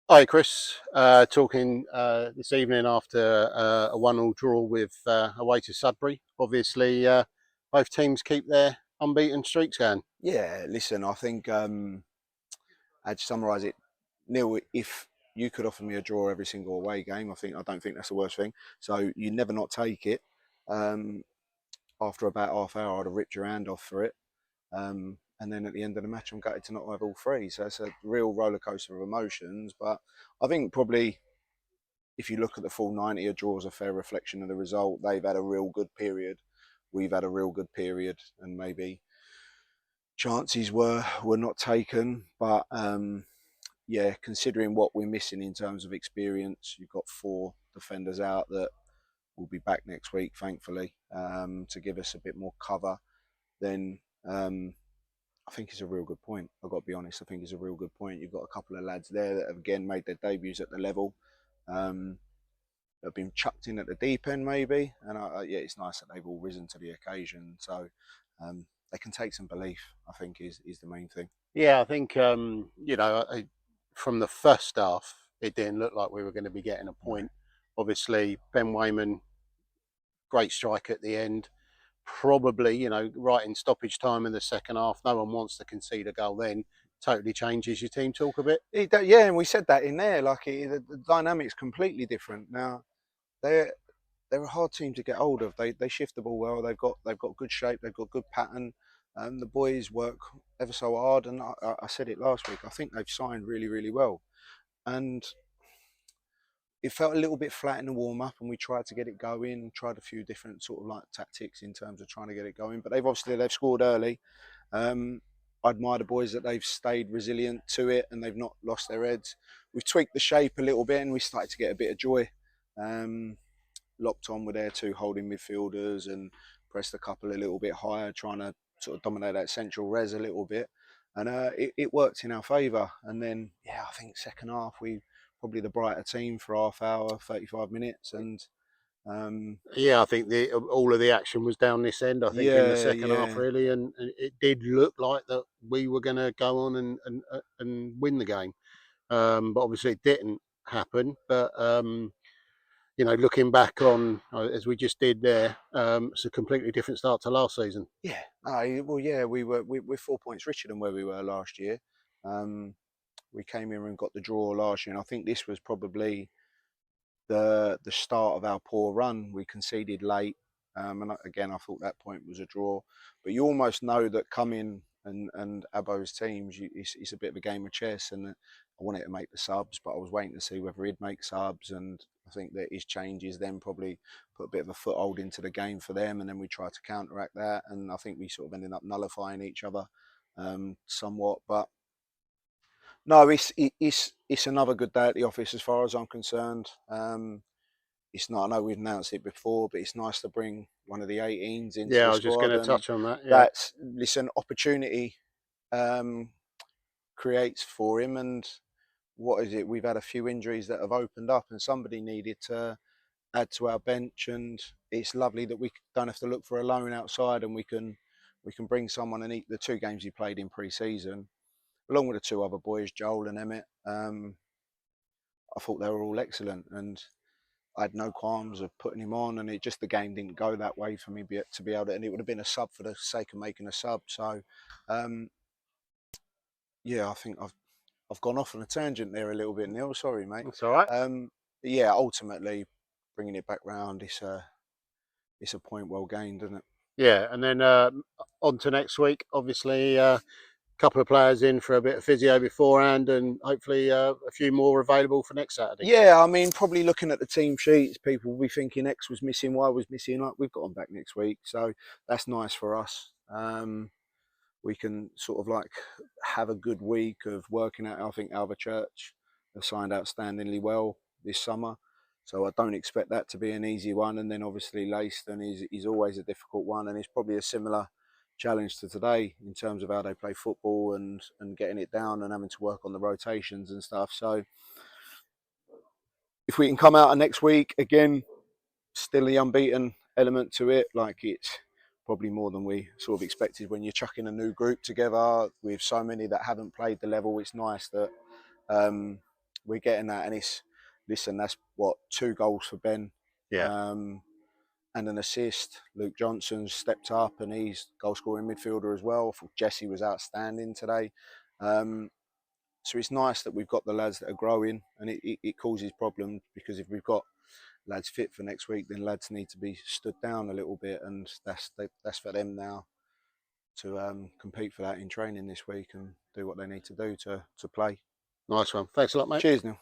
Hi, Chris. Talking this evening after a 1-1 draw with away to Sudbury. Obviously, both teams keep their unbeaten streaks going. Yeah, listen, I think I'd summarise it. Neil, if you could offer me a draw every single away game, I don't think that's the worst thing. So you never not take it. Um, After about half hour, I'd have ripped your hand off for it. And then at the end of the match, I'm gutted to not have all three. So it's a real roller coaster of emotions. But I think probably if you look at the full 90, a draw is a fair reflection of the result. They've had a real good period. We've had a real good period, and maybe chances were not taken. But yeah, considering what we're missing in terms of experience, you've got four defenders out that will be back next week, thankfully, to give us a bit more cover. Then I think it's a real good point. I've got to be honest. I think it's a real good point. You've got a couple of lads there that have again made their debuts at the level. Um, that have been chucked in at the deep end, maybe, and yeah, it's nice that they've all risen to the occasion. So they can take some belief. I think is the main thing. Yeah, I think from the first half, it didn't look like we were going to be getting a No. point. Obviously, Ben Weyman, great strike at the end. Probably, right in stoppage time in the second half. No one wants to concede a goal then. Totally changes your team talk a bit. Yeah, and we said that in there. The dynamic's completely different now. They're they're a hard team to get hold of. They shift the ball well. They've got good shape. They've got good pattern. The boys work ever so hard. And I said it last week. I think they've signed really really well. And it felt a little bit flat in the warm up, and we tried to get it going. Tried a few different sort of like tactics in terms of trying to get it going. But they've scored early. Um, I admire the boys that they've stayed resilient to it and they've not lost their heads. We've tweaked the shape a little bit and we started to get a bit of joy. Um, Locked on with their two holding midfielders and pressed a couple a little bit higher, trying to sort of dominate that central res a little bit. And it worked in our favour. And then, yeah, I think second half we probably the brighter team for half hour, 35 minutes. And Yeah, I think all of the action was down this end. I think in the yeah, second half, yeah, really, and it did look like that we were going to go on and win the game. But obviously, it didn't happen. But looking back on as we just did there, it's a completely different start to last season. yeah. Well, yeah, we're 4 points richer than where we were last year. Um, we came here and got the draw last year, and I think this was probably the start of our poor run. We conceded late, and again, I thought that point was a draw. But you almost know that coming and Abo's teams, it's a bit of a game of chess. And I wanted to make the subs, but I was waiting to see whether he'd make subs. And I think that his changes then probably put a bit of a foothold into the game for them. And then we tried to counteract that. And I think we sort of ended up nullifying each other somewhat. But no, it's another good day at the office as far as I'm concerned. It's not. I know we've announced it before, but it's nice to bring one of the 18s into Yeah, the I was just going squad, to and touch on that. Yeah, that's listen opportunity um, creates for him. And what is it? We've had a few injuries that have opened up, and somebody needed to add to our bench. And it's lovely that we don't have to look for a loan outside, and we can bring someone and eat the two games he played in pre-season, along with the two other boys, Joel and Emmett. I thought they were all excellent, and I had no qualms of putting him on, and it just the game didn't go that way for me to be able to, and it would have been a sub for the sake of making a sub. So, um, yeah, I think I've gone off on a tangent there a little bit, Neil. Sorry, mate. that's all right. But yeah, ultimately bringing it back round, it's a point well gained, isn't it? Yeah, and then on to next week. Obviously, couple of players in for a bit of physio beforehand, and hopefully a few more available for next Saturday. Yeah, I mean, probably looking at the team sheets, people will be thinking X was missing, Y was missing. Like we've got them back next week, so that's nice for us. We can sort of like have a good week of working out. I think Alva Church have signed outstandingly well this summer, so I don't expect that to be an easy one. And then obviously Leiston is always a difficult one, and it's probably a similar challenge to today in terms of how they play football and getting it down and having to work on the rotations and stuff. So if we can come out of next week again, still the unbeaten element to it, like it's probably more than we sort of expected when you're chucking a new group together with so many that haven't played the level. It's nice that um, we're getting that, and it's listen. That's what 2 goals for Ben. Yeah. And an assist. Luke Johnson's stepped up and he's goal scoring midfielder as well. I thought Jesse was outstanding today. So it's nice that we've got the lads that are growing, and it causes problems because if we've got lads fit for next week, then lads need to be stood down a little bit, and that's for them now to compete for that in training this week and do what they need to do to play. Nice one. Thanks a lot, mate. Cheers, Neil.